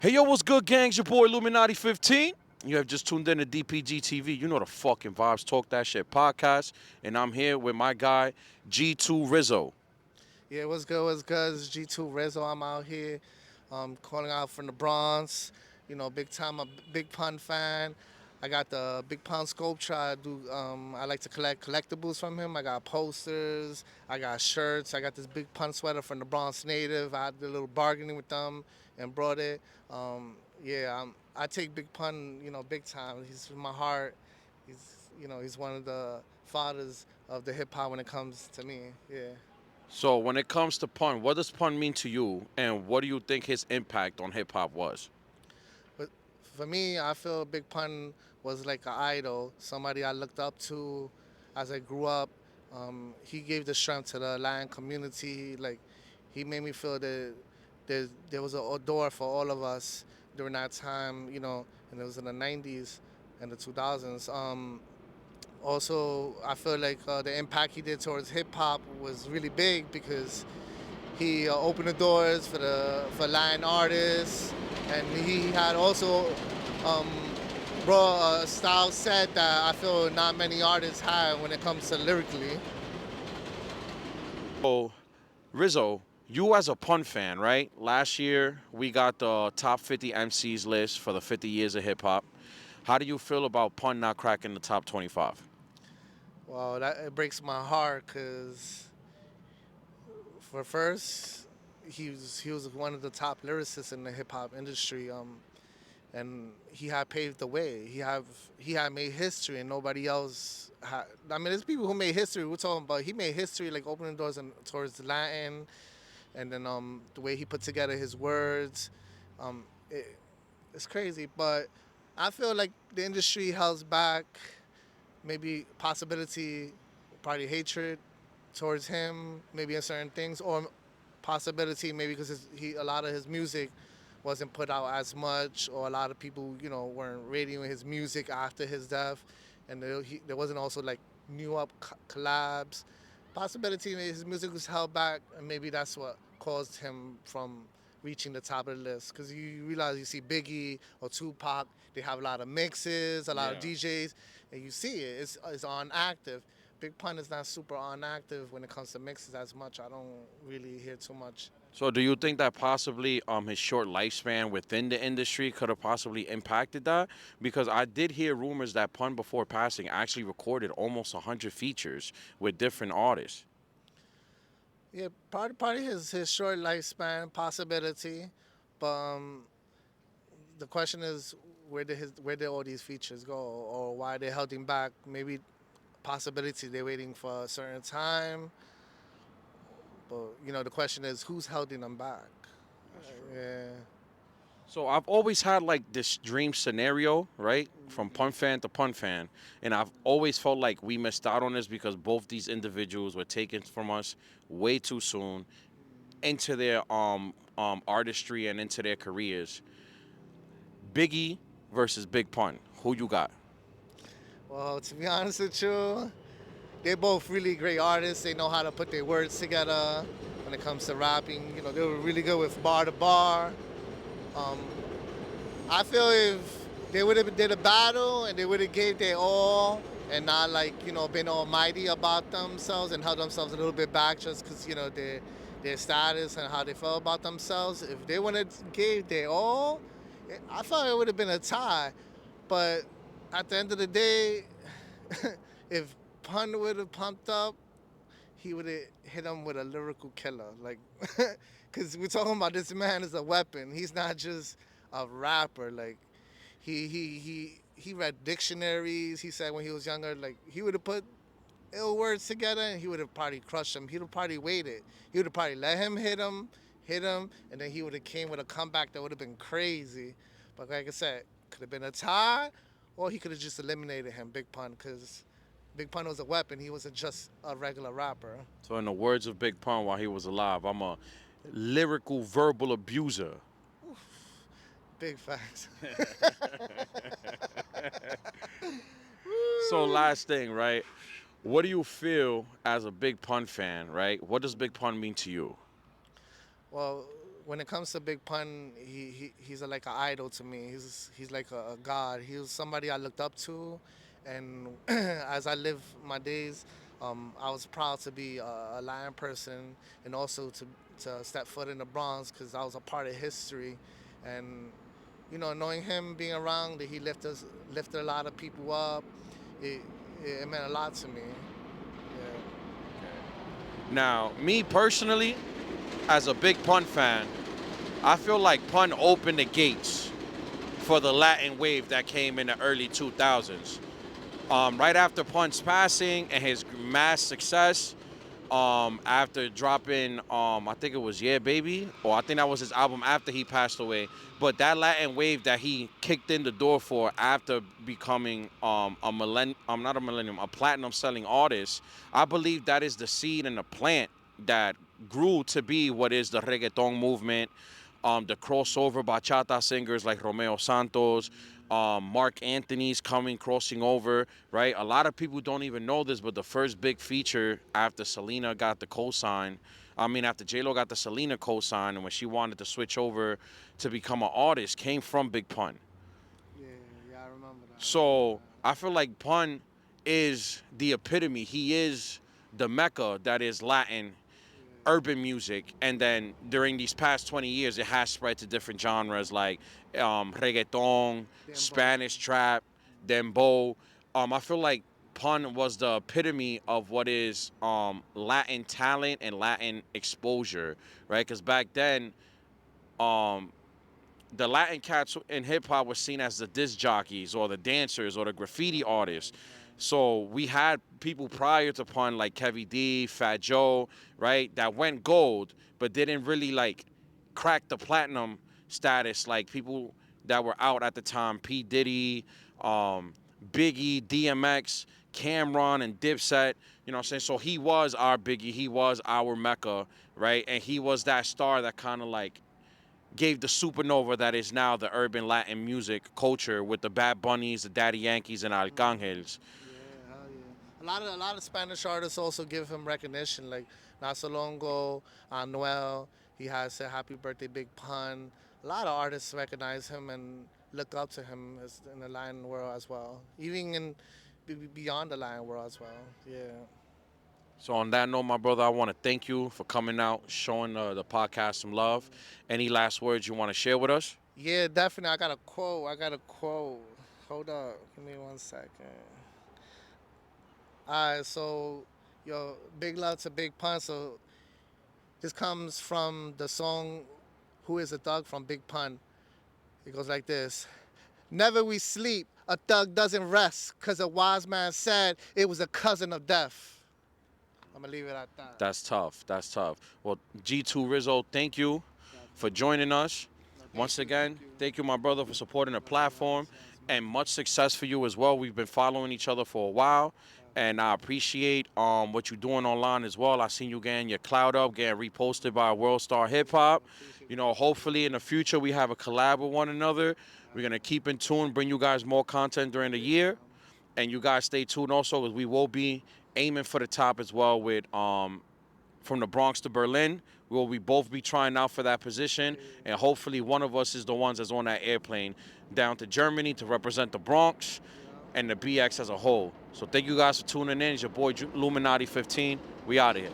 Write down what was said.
Hey, yo, what's good, gangs? Your boy Illuminati 15. You have just tuned in to DPG TV. You know the fucking vibes, Talk That Shit podcast. And I'm here with my guy, g2rizo. Yeah, what's good? What's good? It's g2rizo. I'm out here, calling out from the Bronx. You know, big time, a big pun fan. I got the big pun sculpture. I like to collect collectibles from him. I got posters. I got shirts. I got this big pun sweater from the Bronx native. I did a little bargaining with them and brought it. I take big pun, big time. He's in my heart. He's one of the fathers of the hip hop when it comes to me. Yeah. So, when it comes to pun, what does pun mean to you? And what do you think his impact on hip hop was? But for me, I feel Big Pun was like an idol, somebody I looked up to as I grew up. He gave the strength to the Latin community. Like, he made me feel that there was a door for all of us during that time, and it was in the 90s and the 2000s. Also, I feel like the impact he did towards hip hop was really big because he opened the doors for Latin artists, and he had also um, brought a style set that I feel not many artists have when it comes to lyrically. So, Rizzo, you as a pun fan, right? Last year, we got the top 50 MCs list for the 50 years of hip hop. How do you feel about pun not cracking the top 25? Well, that it breaks my heart because for first, he was one of the top lyricists in the hip hop industry. And he had paved the way. He had made history, and nobody else had. I mean, there's people who made history. We're talking about he made history, like opening doors towards Latin, and then the way he put together his words, um, it, it's crazy. But I feel like the industry held back, maybe possibility, probably hatred towards him, maybe in certain things, or possibility maybe because he a lot of his music wasn't put out as much, or a lot of people weren't radioing his music after his death, and there wasn't also like new up collabs. Possibility maybe his music was held back, and maybe that's what caused him from reaching the top of the list. Because you realize you see Biggie or Tupac, they have a lot of mixes, a lot of Yeah. DJs, and you see it. It's on active. Big Pun is not super on active when it comes to mixes as much. I don't really hear too much. So do you think that possibly his short lifespan within the industry could have possibly impacted that? Because I did hear rumors that Pun before passing actually recorded almost 100 features with different artists. Yeah, part of his short lifespan possibility, but the question is where did all these features go, or why they held him back? Maybe possibility they're waiting for a certain time, but the question is who's holding them back? That's true. Yeah. So I've always had like this dream scenario, right? From pun fan to pun fan. And I've always felt like we missed out on this because both these individuals were taken from us way too soon into their artistry and into their careers. Biggie versus Big Pun. Who you got? Well, to be honest with you, they're both really great artists. They know how to put their words together when it comes to rapping. They were really good with bar to bar. Um, I feel if they would have did a battle and they would have gave their all and not like been almighty about themselves and held themselves a little bit back just because their status and how they felt about themselves. If they would have gave their all, I thought it would have been a tie. But at the end of the day, if Pun would have pumped up, he would have hit him with a lyrical killer. Like, because we're talking about this man is a weapon. He's not just a rapper. Like, he read dictionaries. He said when he was younger, like he would have put ill words together and he would have probably crushed him. He would have probably waited. He would have probably let him hit him, and then he would have came with a comeback that would have been crazy. But like I said, could have been a tie, or he could have just eliminated him, Big Pun, because Big Pun was a weapon. He wasn't just a regular rapper. So in the words of Big Pun while he was alive, I'm a lyrical verbal abuser. Big facts. So last thing, right? What do you feel as a Big Pun fan, right? What does Big Pun mean to you? Well, when it comes to Big Pun, he's like an idol to me. He's like a god. He was somebody I looked up to, and as I live my days, I was proud to be a Latin person and also to step foot in the Bronx because I was a part of history, and knowing him, being around, that he lifted a lot of people up. It, it meant a lot to me. Yeah. Now, me personally, as a big Pun fan, I feel like Pun opened the gates for the Latin wave that came in the early 2000s. Right after Pun's passing and his mass success, after dropping, I think it was Yeah Baby, or I think that was his album after he passed away. But that Latin wave that he kicked in the door for after becoming not a millennium, a platinum selling artist, I believe that is the seed and the plant that grew to be what is the reggaeton movement, the crossover bachata singers like Romeo Santos, Mark Anthony's coming, crossing over, right? A lot of people don't even know this, but the first big feature after Selena got the cosign, after J-Lo got the Selena cosign, and when she wanted to switch over to become an artist, came from Big Pun. Yeah, yeah, I remember that. I remember So I feel like Pun is the epitome. He is the mecca that is Latin urban music, and then during these past 20 years it has spread to different genres like reggaeton, that. Dembo. Spanish trap, dembow. I feel like Pun was the epitome of what is Latin talent and Latin exposure, right? Because back then, um, the Latin cats in hip hop were seen as the disc jockeys or the dancers or the graffiti artists. So we had people prior to Pun like Kevy D, Fat Joe, right, that went gold but didn't really like crack the platinum status like people that were out at the time. P Diddy, Biggie, DMX, Cameron, and Dipset. You know what I'm saying? So he was our Biggie, he was our Mecca, right? And he was that star that kind of like gave the supernova that is now the urban Latin music culture with the Bad Bunnies, the Daddy Yankees, and Arcangels. Yeah, hell yeah. A lot of Spanish artists also give him recognition, like Nasolongo, Anuel. He has a Happy Birthday Big Pun. A lot of artists recognize him and look up to him as in the Latin world as well, even in beyond the Latin world as well. Yeah. So on that note, my brother, I want to thank you for coming out, showing the podcast some love. Any last words you want to share with us? Yeah, definitely. I got a quote. I got a quote. Hold up. Give me 1 second. All right, so yo, big love to Big Pun. So this comes from the song "Who Is a Thug" from Big Pun. It goes like this: Never we sleep, a thug doesn't rest, 'cause a wise man said it was a cousin of death. I'm gonna leave it at that. That's tough. That's tough. Well, G2rizo, thank you for joining us. No, thank Once you, again, thank you. thank you, my brother, for supporting the platform, and much success for you as well. We've been following each other for a while, and I appreciate what you're doing online as well. I seen you getting your cloud up, getting reposted by World Star Hip Hop. You know, hopefully in the future we have a collab with one another. We're gonna keep in tune, bring you guys more content during the year, and you guys stay tuned also, because we will be aiming for the top as well with from the Bronx to Berlin. We will both be trying out for that position, and hopefully one of us is the ones that's on that airplane down to Germany to represent the Bronx and the BX as a whole. So thank you guys for tuning in. It's your boy Illuminati 15. We out of here.